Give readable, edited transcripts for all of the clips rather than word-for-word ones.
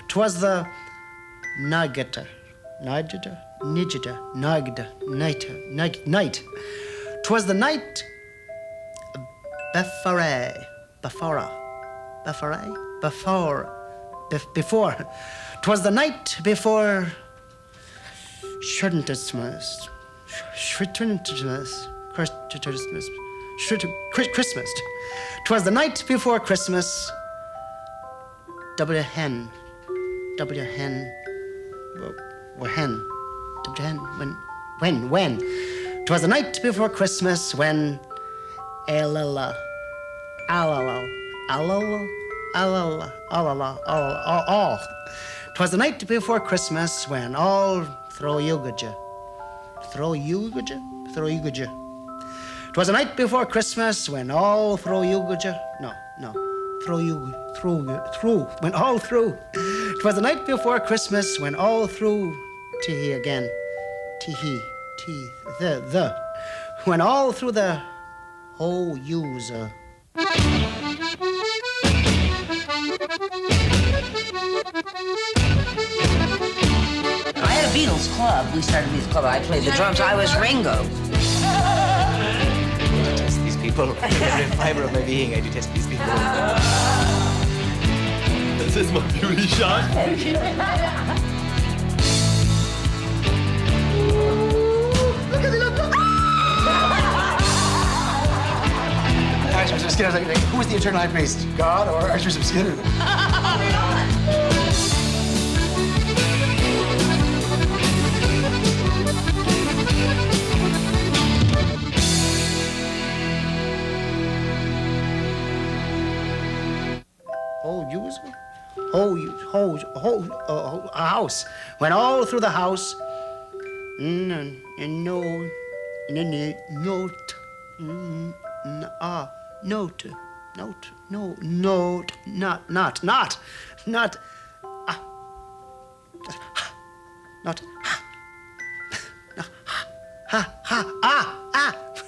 'Twas the nagata, night. 'Twas the night before. 'Twas the night before Christmas. 'Twas the night before Christmas. When? 'Twas the night before Christmas when all. 'Twas the night before Christmas when all throw yugaja. 'Twas the night before Christmas when all throw yugaja. When all through. 'Twas the night before Christmas when all through teehee again. The. When all through the whole user. I had a Beatles club. We started this club. I played the drums. I was Ringo. I detest these people. Every fiber of my being, I detest these people. Das ist mal beauty shot. Archbishop Skinner, who was the eternal high priest? God or Archbishop Skinner? A house. When all through the house.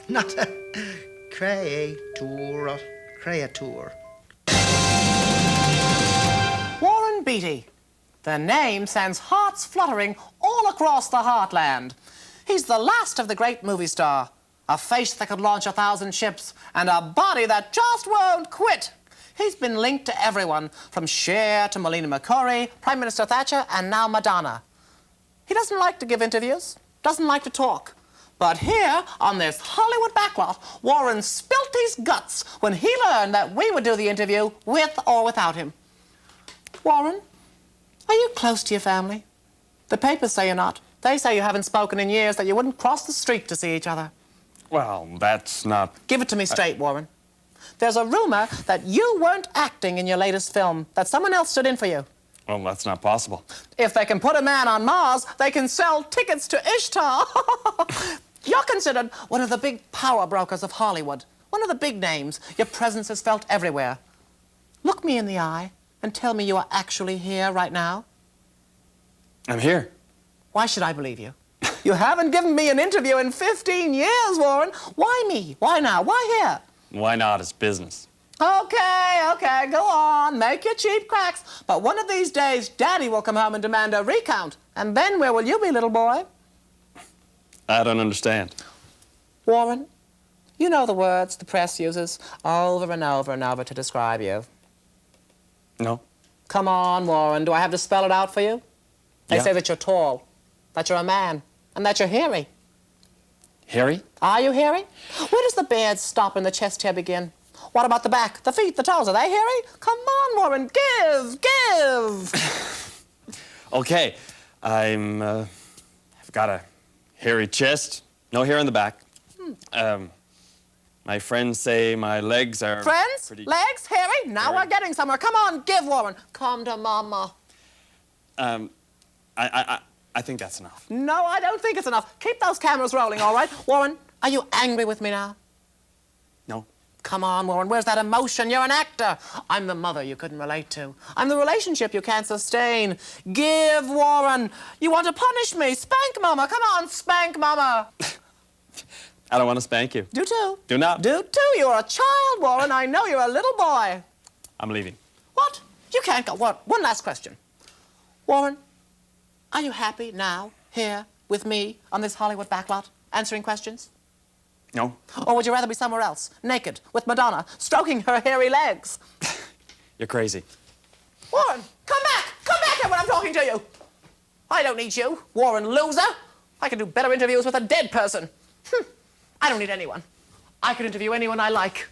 Not a creature. Warren Beatty. The name sends hearts fluttering all across the heartland. He's the last of the great movie star. A face that could launch 1,000 ships and a body that just won't quit. He's been linked to everyone, from Cher to Melina McCurry, Prime Minister Thatcher, and now Madonna. He doesn't like to give interviews, doesn't like to talk. But here, on this Hollywood backlot, Warren spilt his guts when he learned that we would do the interview with or without him. Warren, are you close to your family? The papers say you're not. They say you haven't spoken in years, that you wouldn't cross the street to see each other. Well, that's not... Give it to me straight, Warren. There's a rumor that you weren't acting in your latest film, that someone else stood in for you. Well, that's not possible. If they can put a man on Mars, they can sell tickets to Ishtar. You're considered one of the big power brokers of Hollywood, one of the big names. Your presence is felt everywhere. Look me in the eye and tell me you are actually here right now. I'm here. Why should I believe you? You haven't given me an interview in 15 years, Warren. Why me? Why now? Why here? Why not? It's business. Okay, go on. Make your cheap cracks. But one of these days, Daddy will come home and demand a recount. And then where will you be, little boy? I don't understand. Warren, you know the words the press uses over and over and over to describe you. No. Come on, Warren. Do I have to spell it out for you? They Yeah. say that you're tall, that you're a man, and that you're hairy. Hairy? Are you hairy? Where does the beard stop and the chest hair begin? What about the back, the feet, the toes? Are they hairy? Come on, Warren. Give! Okay. I've got a hairy chest, no hair in the back. My friends say my legs are Friends? pretty... Legs? Hairy? Now hairy. we're getting somewhere. Come on, give, Warren. Come to Mama. I think that's enough. No, I don't think it's enough. Keep those cameras rolling, all right? Warren, are you angry with me now? No. Come on, Warren, where's that emotion? You're an actor. I'm the mother you couldn't relate to. I'm the relationship you can't sustain. Give, Warren. You want to punish me? Spank Mama. Come on, spank Mama. I don't want to spank you. Do too. Do not. Do too. You're a child, Warren. I know you're a little boy. I'm leaving. What? You can't go. What? One last question. Warren, are you happy now, here, with me, on this Hollywood backlot, answering questions? No. Or would you rather be somewhere else, naked, with Madonna, stroking her hairy legs? You're crazy. Warren, come back! Come back here when I'm talking to you! I don't need you, Warren loser. I can do better interviews with a dead person. I don't need anyone. I can interview anyone I like.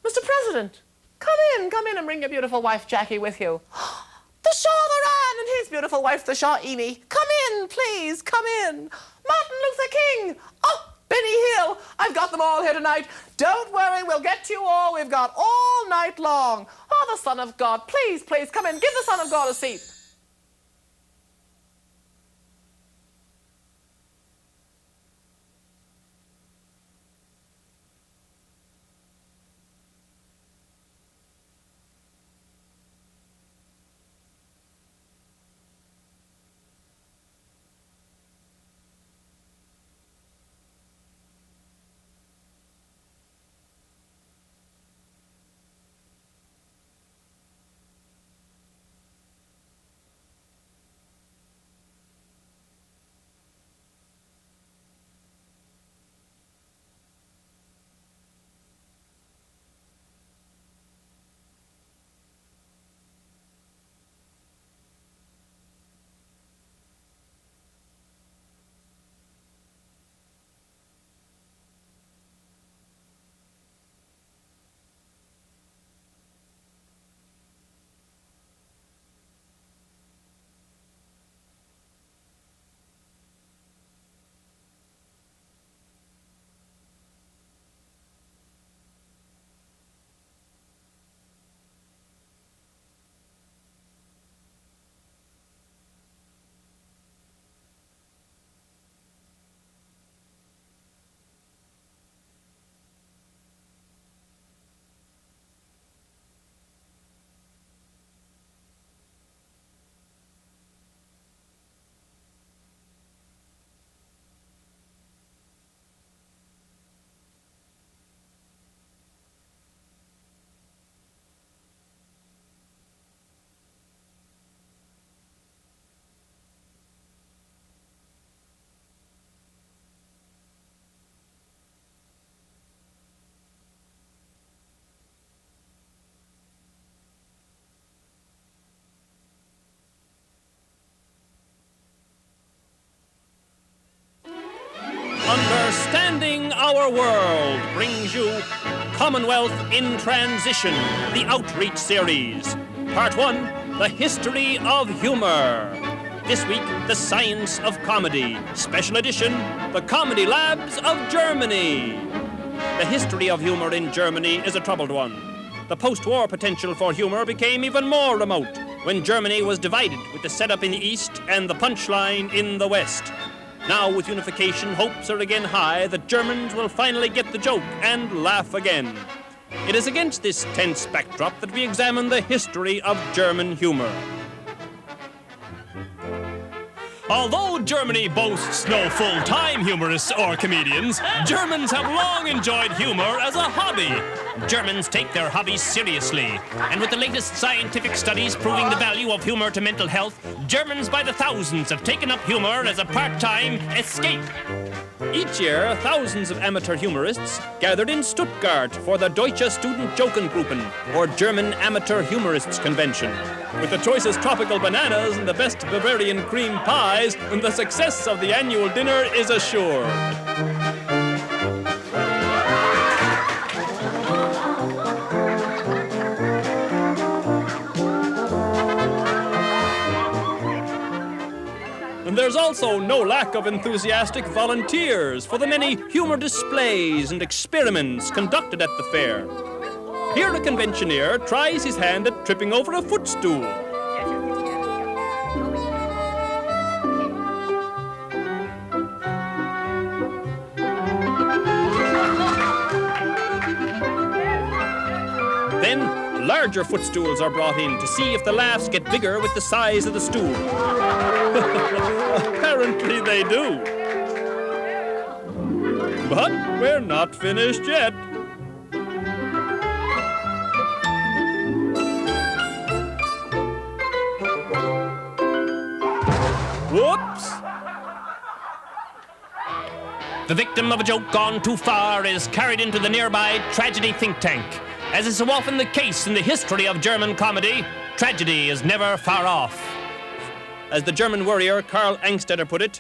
Mr. President, come in and bring your beautiful wife, Jackie, with you. The Shah of Iran and his beautiful wife, the Shah Emi. Come in, please, come in. Martin Luther King. Oh, Benny Hill. I've got them all here tonight. Don't worry, we'll get to you all. We've got all night long. Oh, the Son of God. Please, please, come in. Give the Son of God a seat. Understanding Our World brings you Commonwealth in Transition, the Outreach Series. Part 1, The History of Humor. This week, The Science of Comedy. Special edition, The Comedy Labs of Germany. The history of humor in Germany is a troubled one. The post-war potential for humor became even more remote when Germany was divided with the setup in the East and the punchline in the West. Now, with unification, hopes are again high that Germans will finally get the joke and laugh again. It is against this tense backdrop that we examine the history of German humor. Although Germany boasts no full-time humorists or comedians, Germans have long enjoyed humor as a hobby. Germans take their hobbies seriously, and with the latest scientific studies proving the value of humor to mental health, Germans by the thousands have taken up humor as a part-time escape. Each year, thousands of amateur humorists gathered in Stuttgart for the Deutsche Studentjokengruppen, or German Amateur Humorists Convention. With the choicest tropical bananas and the best Bavarian cream pies, the success of the annual dinner is assured. And there's also no lack of enthusiastic volunteers for the many humor displays and experiments conducted at the fair. Here a conventioneer tries his hand at tripping over a footstool. larger footstools are brought in to see if the laughs get bigger with the size of the stool. Apparently they do. But we're not finished yet. Whoops! The victim of a joke gone too far is carried into the nearby tragedy think tank. As is so often the case in the history of German comedy, tragedy is never far off. As the German warrior Karl Angstetter put it,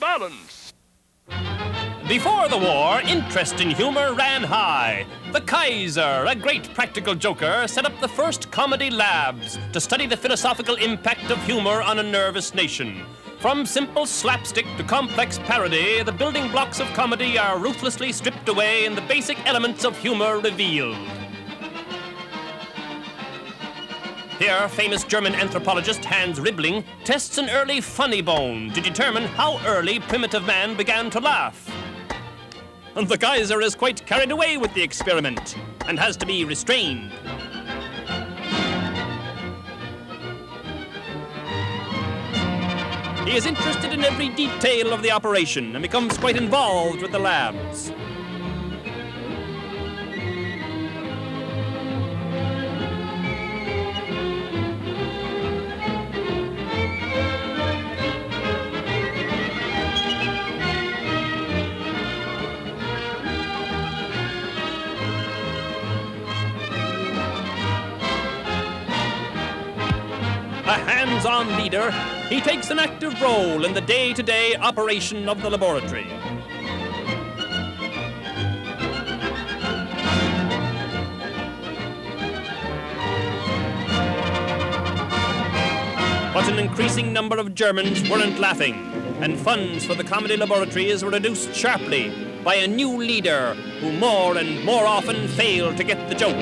balance. Before the war, interest in humor ran high. The Kaiser, a great practical joker, set up the first comedy labs to study the philosophical impact of humor on a nervous nation. From simple slapstick to complex parody, the building blocks of comedy are ruthlessly stripped away and the basic elements of humor revealed. Here, famous German anthropologist Hans Ribling tests an early funny bone to determine how early primitive man began to laugh. And the Kaiser is quite carried away with the experiment and has to be restrained. He is interested in every detail of the operation and becomes quite involved with the labs. A hands-on leader, he takes an active role in the day-to-day operation of the laboratory. But an increasing number of Germans weren't laughing, and funds for the comedy laboratories were reduced sharply by a new leader who more and more often failed to get the joke.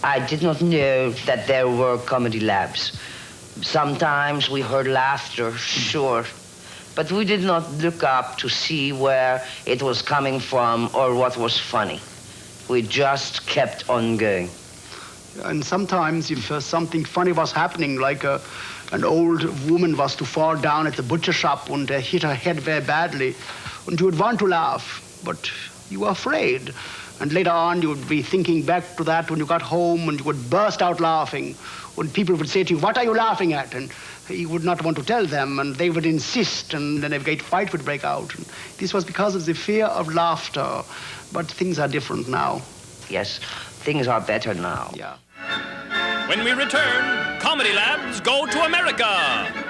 I did not know that there were comedy labs. Sometimes we heard laughter, sure, but we did not look up to see where it was coming from or what was funny. We just kept on going. And sometimes if something funny was happening, like an old woman was to fall down at the butcher shop and hit her head very badly, and you would want to laugh, but you were afraid. And later on, you would be thinking back to that when you got home, and you would burst out laughing. When people would say to you, "What are you laughing at?" And you would not want to tell them, and they would insist, and then a great fight would break out. And this was because of the fear of laughter. But things are different now. Yes, things are better now. Yeah. When we return, comedy labs go to America.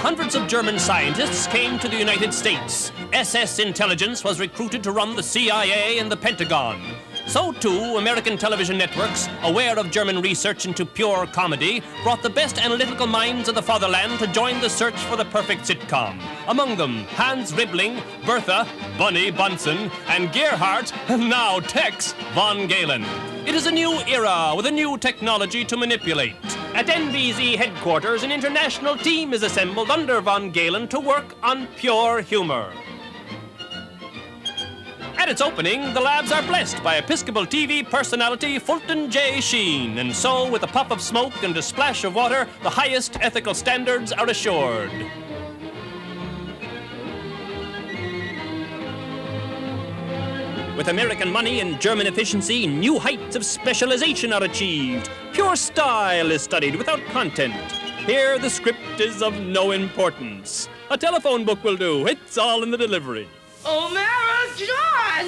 hundreds of German scientists came to the United States. SS intelligence was recruited to run the CIA and the Pentagon. So, too, American television networks, aware of German research into pure comedy, brought the best analytical minds of the fatherland to join the search for the perfect sitcom. Among them, Hans Ribling, Bertha, Bunny Bunsen, and Gerhardt, and now Tex von Galen. It is a new era with a new technology to manipulate. At NBZ headquarters, an international team is assembled under von Galen to work on pure humor. At its opening, the labs are blessed by Episcopal TV personality Fulton J. Sheen, and so, with a puff of smoke and a splash of water, the highest ethical standards are assured. With American money and German efficiency, new heights of specialization are achieved. Pure style is studied without content. Here, the script is of no importance. A telephone book will do. It's all in the delivery. O'Mara John!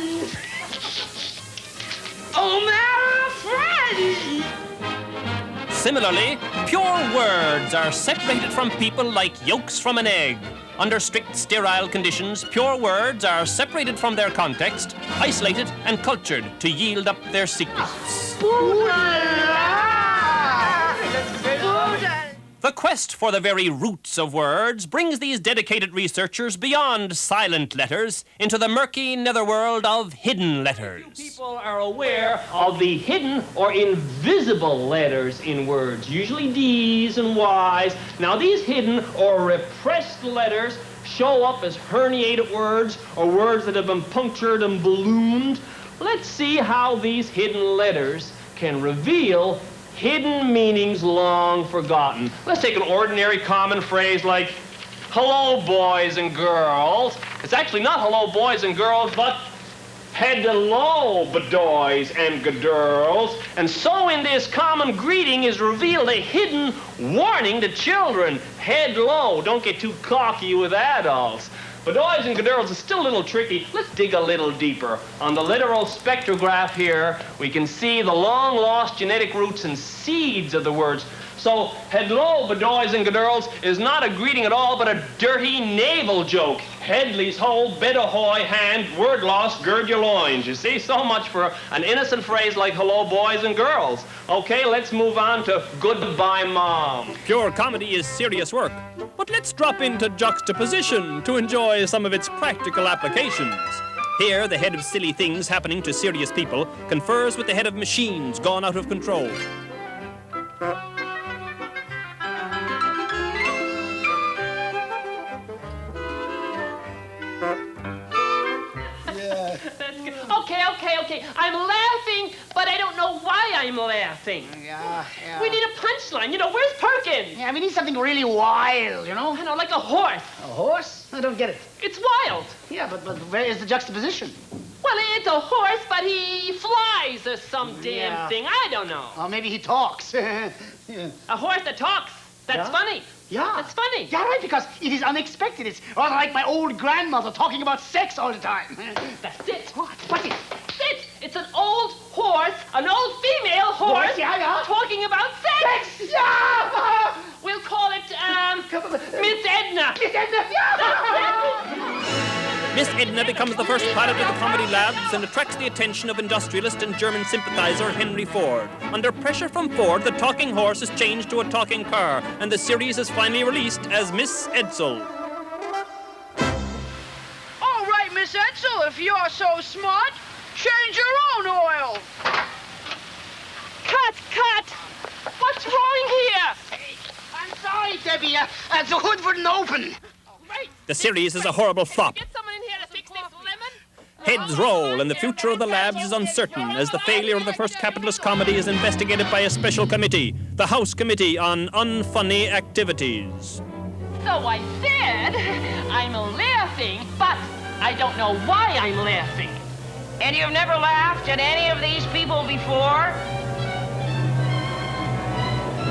O'Mara friend! Similarly, pure words are separated from people like yolks from an egg. Under strict sterile conditions, pure words are separated from their context, isolated and cultured to yield up their secrets. The quest for the very roots of words brings these dedicated researchers beyond silent letters into the murky netherworld of hidden letters. People are aware of the hidden or invisible letters in words, usually D's and Y's. Now, these hidden or repressed letters show up as herniated words or words that have been punctured and ballooned. Let's see how these hidden letters can reveal hidden meanings long forgotten. Let's take an ordinary common phrase like, hello, boys and girls. It's actually not hello, boys and girls, but hello, boys and girls. And so in this common greeting is revealed a hidden warning to children. Head low, don't get too cocky with adults. Boys and girls is still a little tricky. Let's dig a little deeper. On the literal spectrograph here, we can see the long-lost genetic roots and seeds of the words. So, hello, boys and girls is not a greeting at all, but a dirty naval joke. Headley's ho, bed ahoy, hand, word lost, gird your loins. You see, so much for an innocent phrase like hello, boys and girls. Okay, let's move on to goodbye, mom. Pure comedy is serious work, but let's drop into juxtaposition to enjoy some of its practical applications. Here, the head of silly things happening to serious people confers with the head of machines gone out of control. Okay. I'm laughing, but I don't know why I'm laughing. Yeah. We need a punchline. You know, where's Perkins? Yeah, we need something really wild, you know? I know, like a horse. A horse? I don't get it. It's wild. Yeah, but where is the juxtaposition? Well, it's a horse, but he flies or some damn thing. I don't know. Or maybe he talks. A horse that talks. That's funny. Yeah. That's funny. Yeah, right, because it is unexpected. It's rather like my old grandmother talking about sex all the time. That's it. What's it? It's an old horse, an old female horse, yeah. talking about sex. Yeah! We'll call it, Miss Edna. Miss Edna, yeah! Miss Edna becomes the first pilot of the comedy labs and attracts the attention of industrialist and German sympathizer Henry Ford. Under pressure from Ford, the talking horse is changed to a talking car, and the series is finally released as Miss Edsel. All right, Miss Edsel, if you're so smart, change your own oil. Cut! What's wrong here? I'm sorry, Debbie. The hood wouldn't open. Right. The series is a horrible flop. Get someone in here to fix this lemon. Heads roll, and the future of the labs is uncertain as the failure of the first capitalist comedy is investigated by a special committee, the House Committee on Unfunny Activities. So I said I'm laughing, but I don't know why I'm laughing. And you've never laughed at any of these people before?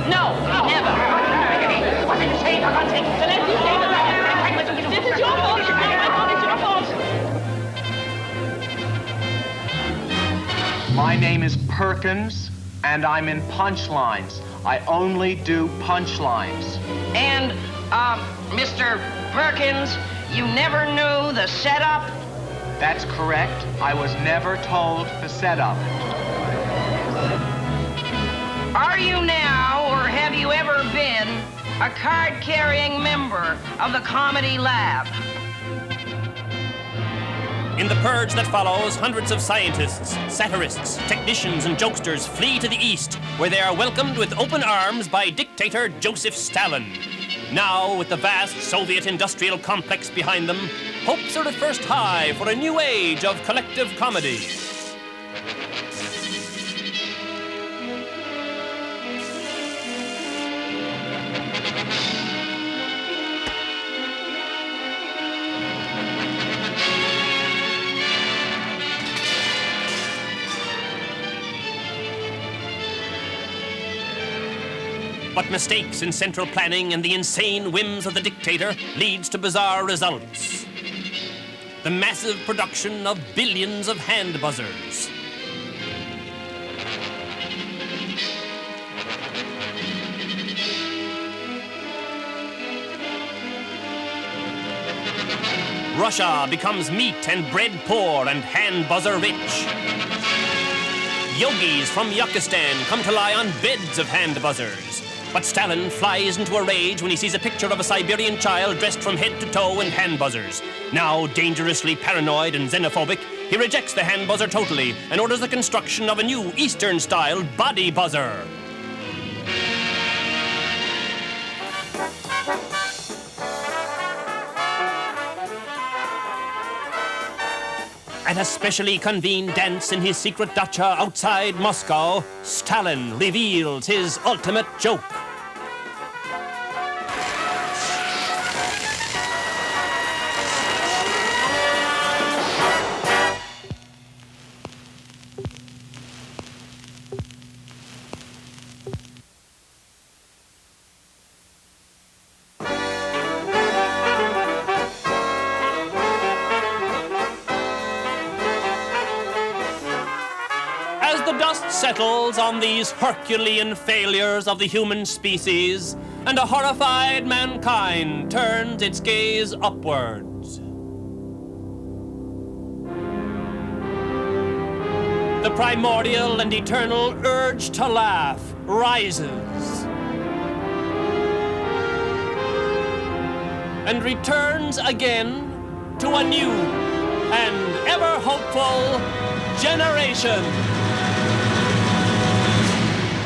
No, never. What did you say, for God's sake? This is your fault. It's your fault. My name is Perkins, and I'm in punchlines. I only do punchlines. And Mr. Perkins, you never knew the setup? That's correct. I was never told the setup. Are you now, or have you ever been, a card-carrying member of the Comedy Lab? In the purge that follows, hundreds of scientists, satirists, technicians, and jokesters flee to the east, where they are welcomed with open arms by dictator Joseph Stalin. Now, with the vast Soviet industrial complex behind them, hopes are at first high for a new age of collective comedy. But mistakes in central planning and the insane whims of the dictator leads to bizarre results. The massive production of billions of hand buzzers. Russia becomes meat and bread poor and hand buzzer rich. Yogis from Yucatan come to lie on beds of hand buzzers. But Stalin flies into a rage when he sees a picture of a Siberian child dressed from head to toe in hand buzzers. Now dangerously paranoid and xenophobic, he rejects the hand buzzer totally and orders the construction of a new Eastern-style body buzzer. At a specially convened dance in his secret dacha outside Moscow, Stalin reveals his ultimate joke. Settles on these Herculean failures of the human species, and a horrified mankind turns its gaze upwards. The primordial and eternal urge to laugh rises and returns again to a new and ever hopeful generation.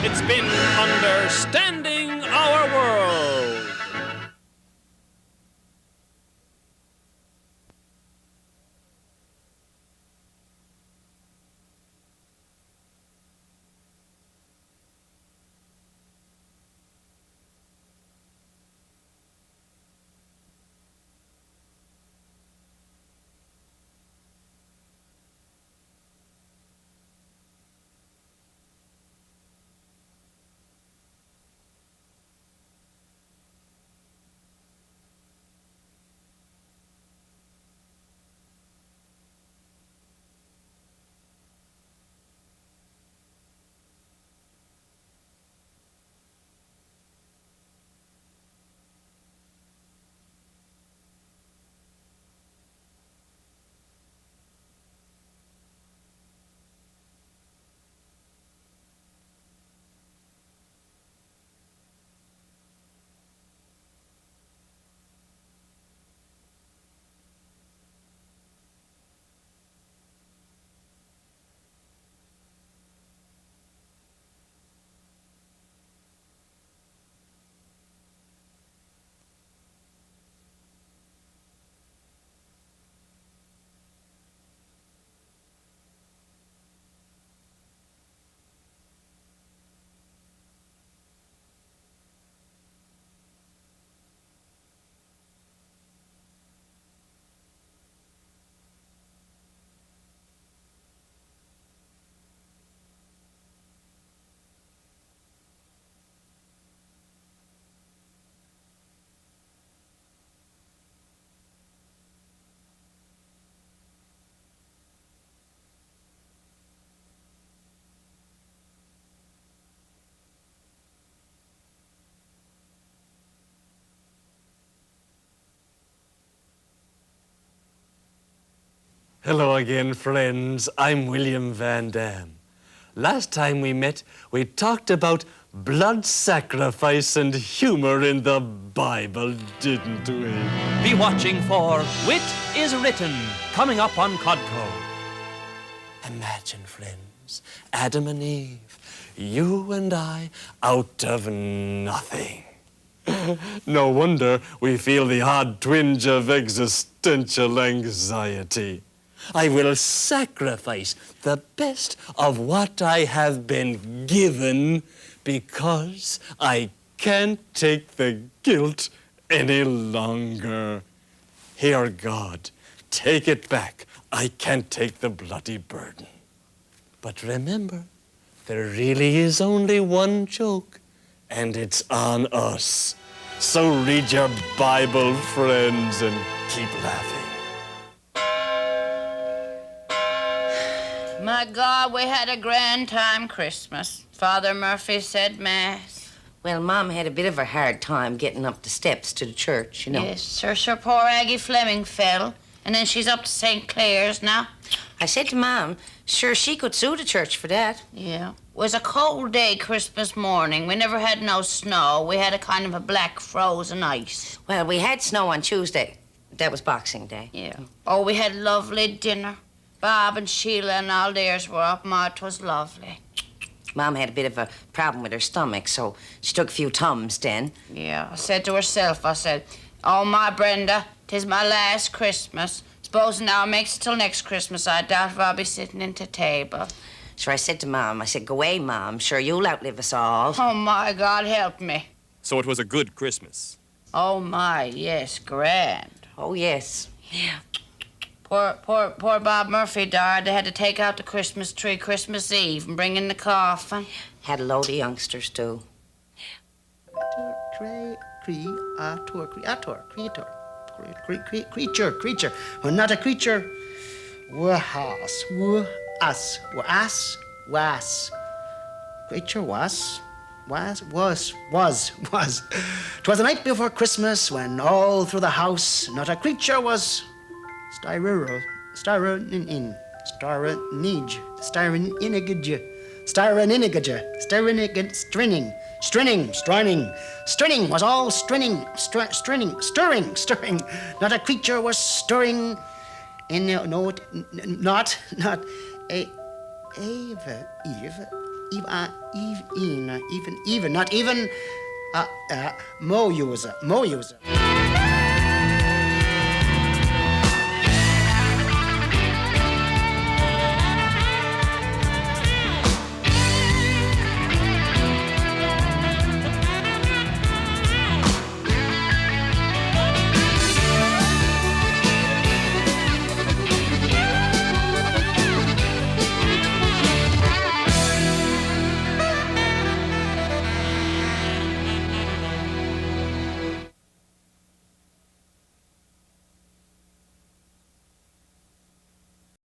It's been Understanding Our World. Hello again, friends. I'm William Van Dam. Last time we met, we talked about blood sacrifice and humor in the Bible, didn't we? Be watching for Wit is Written, coming up on CODCO. Imagine, friends, Adam and Eve, you and I, out of nothing. No wonder we feel the odd twinge of existential anxiety. I will sacrifice the best of what I have been given because I can't take the guilt any longer. Here, God, take it back. I can't take the bloody burden. But remember, there really is only one joke, and it's on us. So read your Bible, friends, and keep laughing. My God, we had a grand time Christmas. Father Murphy said Mass. Well, Mom had a bit of a hard time getting up the steps to the church, you know. Yes, sir, poor Aggie Fleming fell. And then she's up to St. Clair's now. I said to Mom, sure she could sue the church for that. Yeah. It was a cold day Christmas morning. We never had no snow. We had a kind of a black frozen ice. Well, we had snow on Tuesday. That was Boxing Day. Yeah. Oh, we had lovely dinner. Bob and Sheila and all theirs were up. Ma, it was lovely. Mom had a bit of a problem with her stomach, so she took a few Tums then. Yeah, I said to herself, I said, oh, my Brenda, 'tis my last Christmas. Suppose now it makes it till next Christmas. I doubt if I'll be sitting at the table. So I said to Mom, I said, go away, Mom. Sure, you'll outlive us all. Oh, my God, help me. So it was a good Christmas. Oh, my, yes, grand. Oh, yes. Yeah. Poor Bob Murphy died. They had to take out the Christmas tree Christmas Eve and bring in the coffin. Had a load of youngsters, too. Creature. Well, not a creature. Was. Creature was. 'Twas the night before Christmas when all through the house not a creature was. Strinning was all stirring. Not a creature was stirring. Not even, not even, Mo user.